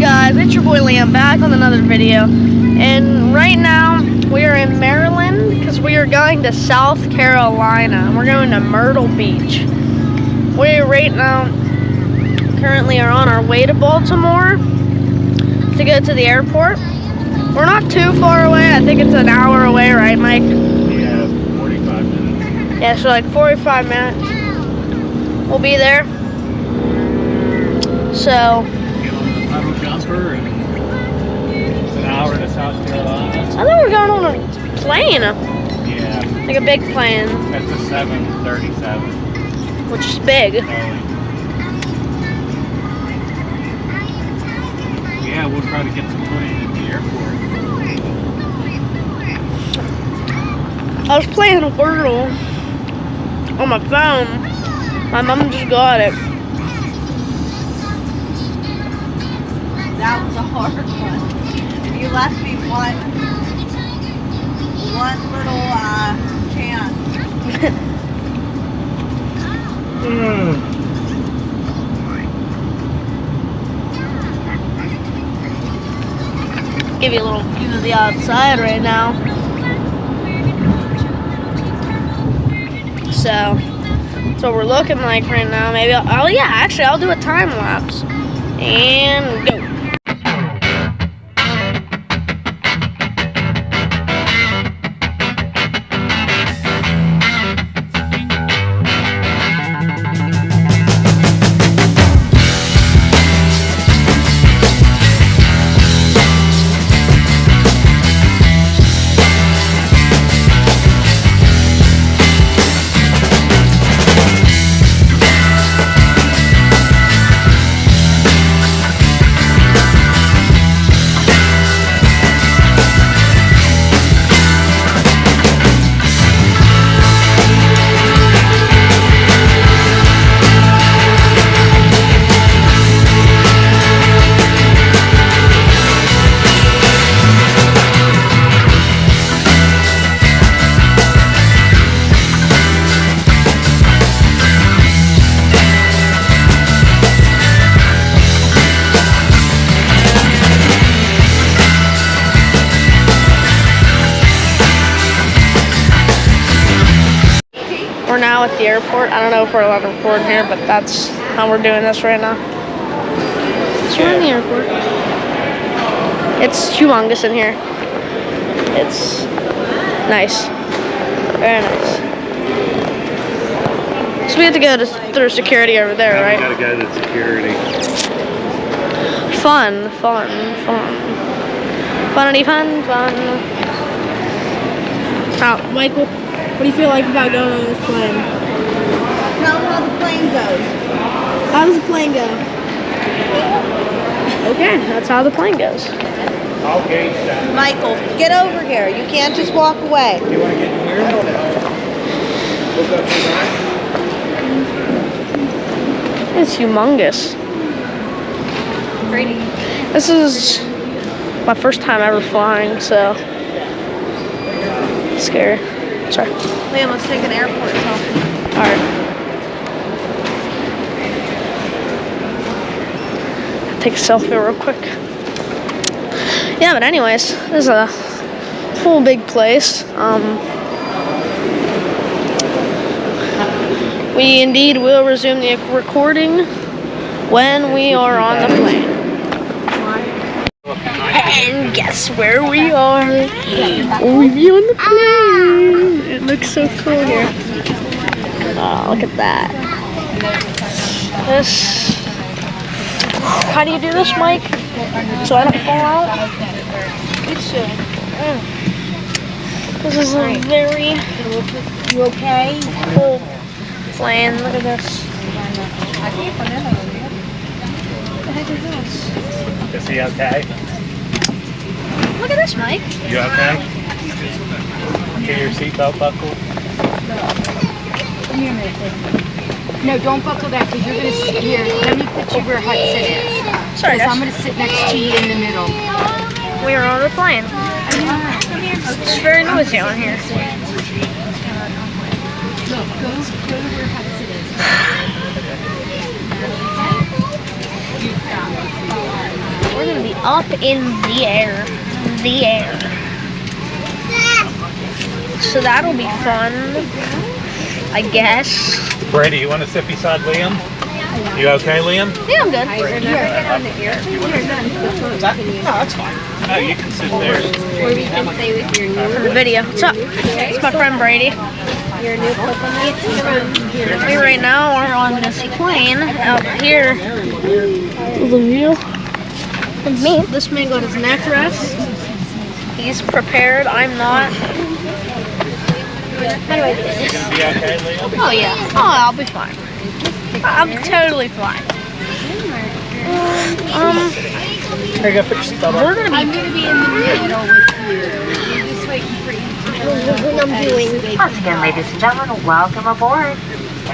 Guys, it's your boy Liam back with another video, and right now we are in Maryland because we are going to South Carolina. We're going to Myrtle Beach. We right now currently are on our way to Baltimore to go to the airport. We're not too far away. I think it's an hour away, right, Mike? Yeah, 45 minutes. Yeah, so like 45 minutes. We'll be there. So Get on the puddle jumper and it's an hour to South Carolina. I thought we were going on a plane. Yeah. Like a big plane. That's a 737. Which is big. Yeah, we'll try to get some footage at the airport. I was playing Wordle on my phone. My mom just got it. That was a hard one. You left me one little chance. Give you a little view of the outside right now. So that's what we're looking like right now. Maybe I'll do a time lapse and go. We're now at the airport. I don't know if we're allowed to record here, but that's how we're doing this right now. So we're in the airport. It's humongous in here. It's nice. Very nice. So we have to go through security over there, right? We gotta go to security. Fun. Funnity fun. How, Michael? What do you feel like about going on this plane? Tell them how the plane goes. How does the plane go? Okay, that's how the plane goes. Okay, Michael, get over here. You can't just walk away. you want to get in here? Look up to the It's humongous. Brady. This is my first time ever flying, so it's scary. Sorry. Liam, let's take an airport selfie. Alright. Take a selfie real quick. Yeah, but anyways, this is a whole big place. We indeed will resume the recording when we are on the plane. And guess where we are? We be on the plane. It looks so cool here. Oh, look at that. This. How do you do this, Mike? So I don't fall out? This is a very You okay? cool plane. Look at this. What the heck is this? Is he okay? Look at this, Mike. You okay? Get your seatbelt buckled. Come here a minute. No, don't buckle that because you're going to sit here. Let me put you where Hudson is. Sorry, Because I'm guys. going to sit next to you in the middle. We are on the plane. It's very noisy on here. Look, go to where Hudson is. We're gonna be up in the air. The air. So that'll be fun, I guess. Brady, you want to sit beside Liam? You okay, Liam? Yeah, I'm good. No, that's fine. No, you can sit there. Or we can stay with your new. For the video. What's up? It's my friend Brady. Your new Pokemon. Right now we're on this plane out here. The view. And me. This man got his neck rest. He's prepared. I'm not. How do I do this? You okay, Liam? Oh yeah. Oh, I'll be fine. I'm totally fine. Here you go, put your stuff We're gonna I'm gonna be in the middle with you. You're just waiting for you. I'm doing. Once again, ladies and gentlemen, welcome aboard.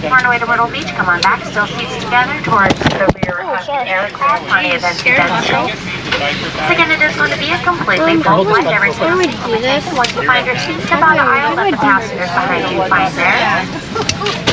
We're on our way to Myrtle Beach. Come on back. Still seats together towards the rear of the aircraft. Plenty of empty benches. Once again, it is going to be a completely full flight. Everything is safe. Once you find your seat, step out of the aisle. Let the passengers behind you find theirs.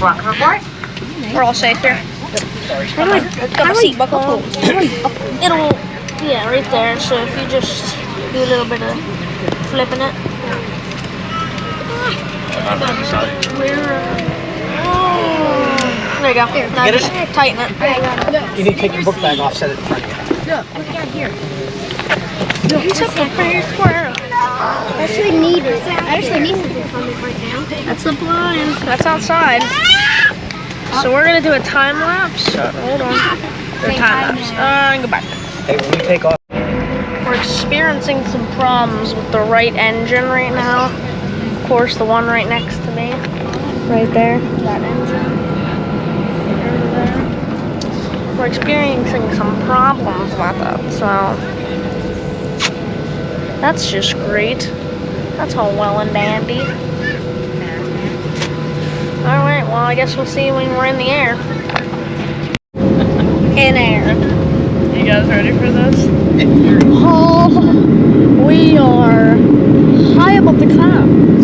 Welcome aboard. We're all safe here. Got my seat buckle on. It'll, yeah, right there. So if you just do a little bit of flipping it. There you go. Now just tighten it. You need to take your book bag off, set it in front of you. Look, what do you got here? I actually need it. I actually need something from it right now. That's the blind. That's outside. So we're gonna do a time lapse. Hold on. Do a time lapse. And go back. Hey, when we take off. We're experiencing some problems with the right engine right now. Of course, the one right next to me. Right there. That engine. We're experiencing some problems with it, so that's just great. That's all well and dandy. Alright, well I guess we'll see when we're in the air. In air. You guys ready for this? Oh, we are high above the clouds.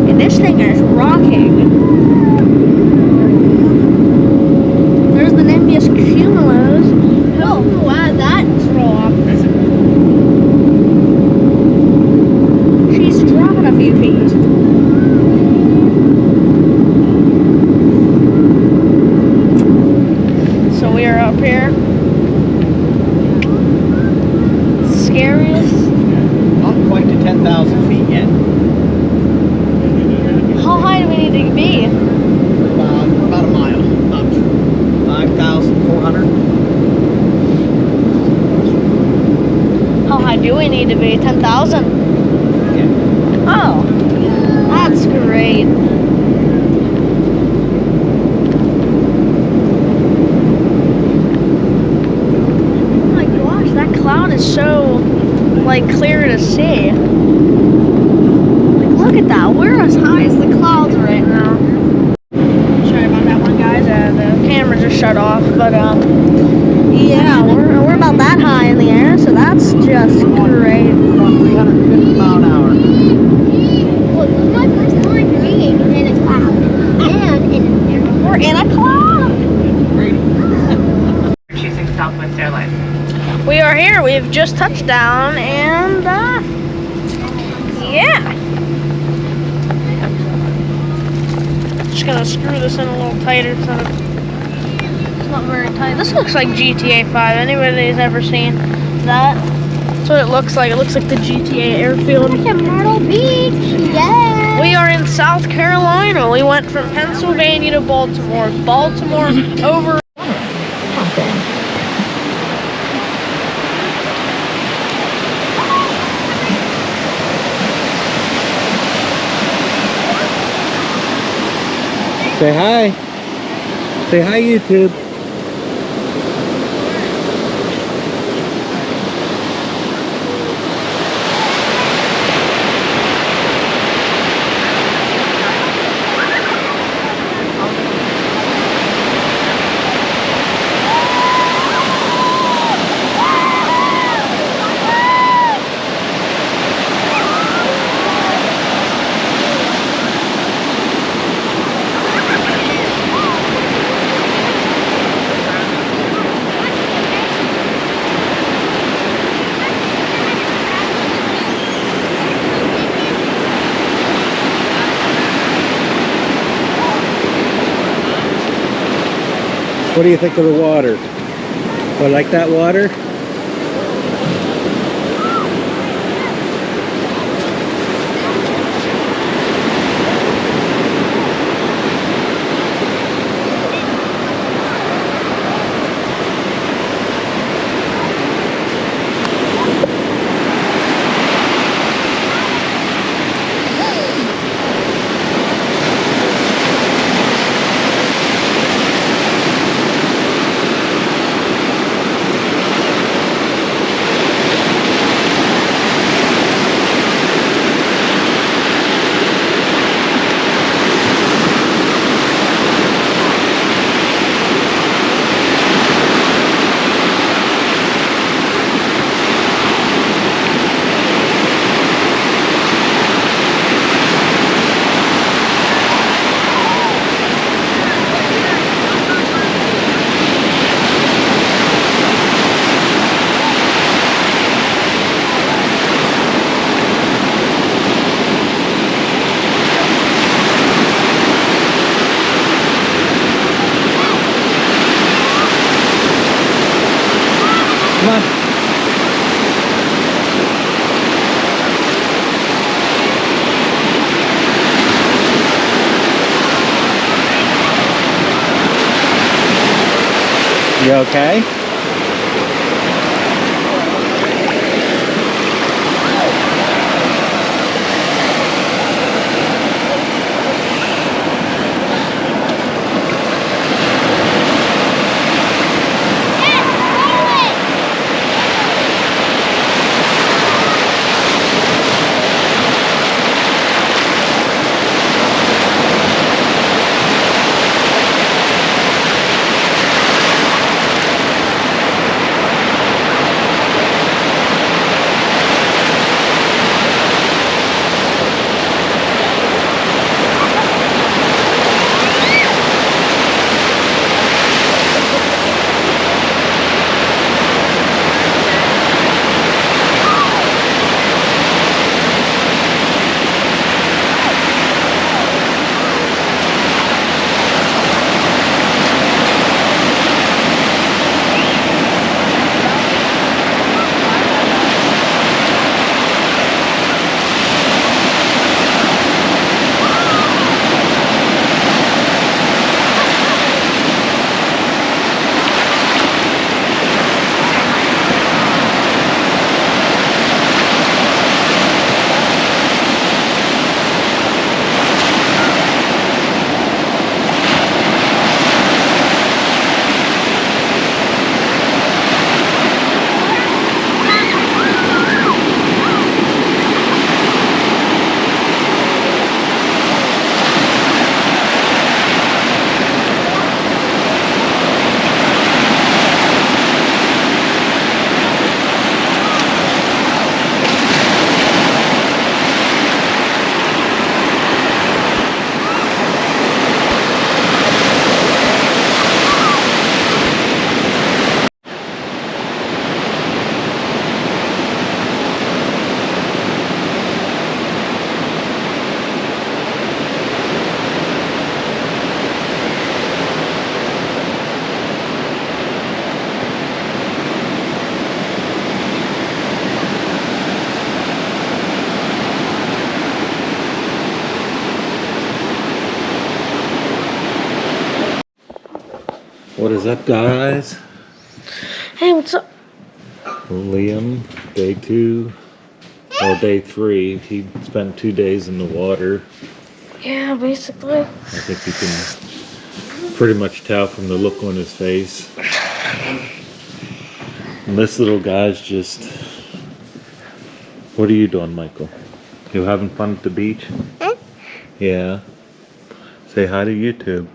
And this thing is rocking. There's the Nimbus Cumulus. Oh, wow, that dropped. She's dropping a few feet. So we are up here. Scariest. Not quite to 10,000 feet yet. How high do we need to be? About a mile. About 5,400. How high do we need to be? 10,000? Yeah. Oh, that's great. Oh my gosh, that cloud is so, like, clear to see. Like, look at that. We're as high as the clouds right now. Sorry about that one, guys. The camera just shut off, but, yeah, we're about that high in the air, so that's just great. About 350 mile an hour. Well, this is my first time being in a cloud. And in an air. We're in a cloud. Choosing Southwest Airlines. We are here. We've just touched down, and yeah. Just gonna screw this in a little tighter so it's not very tight. This looks like GTA 5. Anybody's ever seen that? That's what it looks like. It looks like the GTA airfield. Look at Myrtle Beach. Yeah. We are in South Carolina. We went from Pennsylvania to Baltimore. Baltimore over. Say hi. Say hi, YouTube. What do you think of the water? Oh, like that water? Come on. You okay? What is up, guys? Hey, what's up? Liam, day 2, or day 3. He spent 2 days in the water. Yeah, basically. I think you can pretty much tell from the look on his face. And this little guy's just... What are you doing, Michael? You having fun at the beach? Yeah. Say hi to YouTube.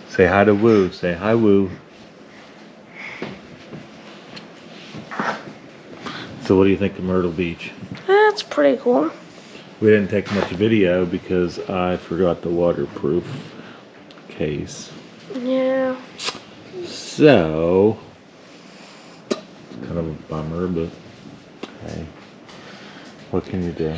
Say hi to Woo. Say hi, Woo. So what do you think of Myrtle Beach? That's pretty cool. We didn't take much video because I forgot the waterproof case. Yeah. So, it's kind of a bummer, but hey, what can you do?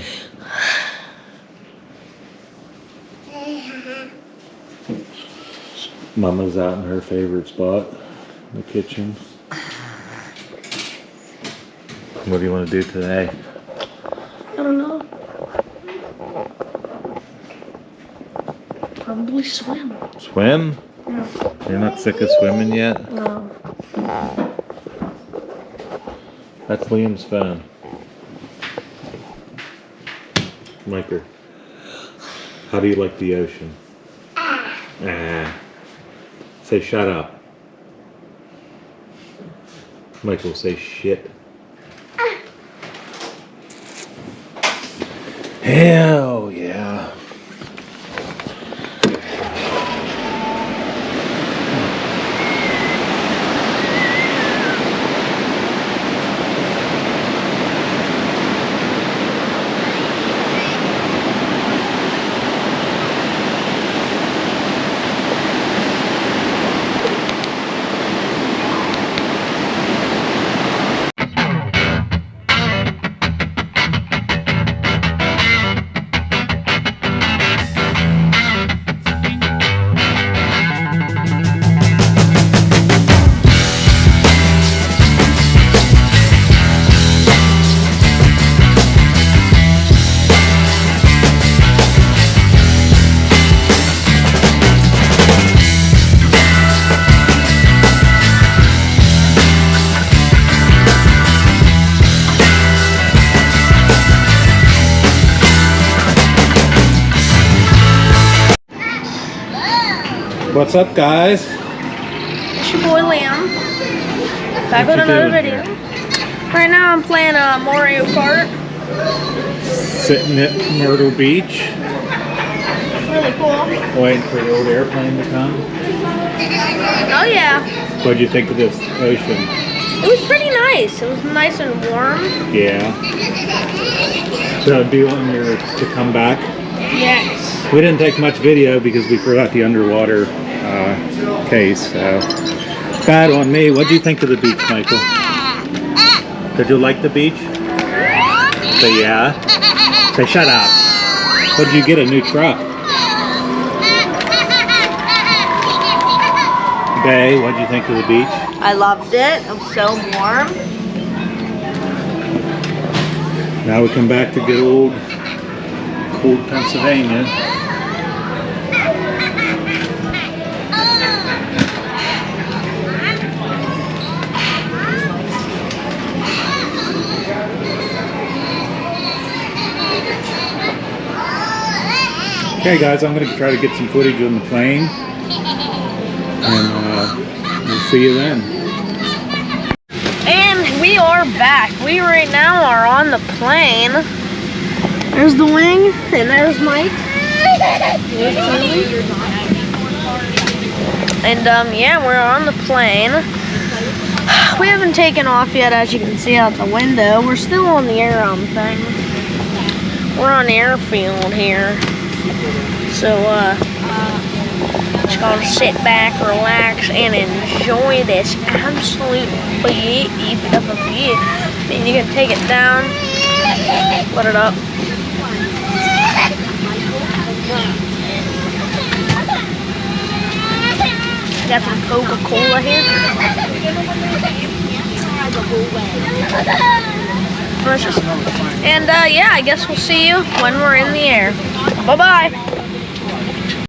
Mama's out in her favorite spot, the kitchen. What do you want to do today? I don't know. Probably swim. Swim? Yeah. You're not sick of swimming yet? No. That's Liam's phone. Michael, how do you like the ocean? Ah. Say shut up. Michael, say shit. Hell yeah. What's up, guys? It's your boy Liam. Back What with you another doing video. here? Right now I'm playing Mario Kart. Sitting at Myrtle Beach, Really cool. waiting for the old airplane to come. Oh yeah. What'd you think of this ocean? It was pretty nice. It was nice and warm. Yeah. So do you want your to come back? Yes. We didn't take much video because we forgot the underwater case. So bad on me. What do you think of the beach, Michael? Did you like the beach? Say yeah. Say shut up. What did you get? A new truck? Bay, what did you think of the beach? I loved it. It was so warm. Now we come back to good old cold Pennsylvania. Okay guys, I'm going to try to get some footage on the plane, and we'll see you then. And we are back. We right now are on the plane. There's the wing, and there's Mike. There's Charlie. And yeah, we're on the plane. We haven't taken off yet, as you can see out the window. We're still on the air thing. We're on airfield here. So, just gonna sit back, relax, and enjoy this absolute beauty of a view. And you can take it down, let it up. Got some Coca-Cola here. Delicious. And yeah, I guess we'll see you when we're in the air. Bye-bye.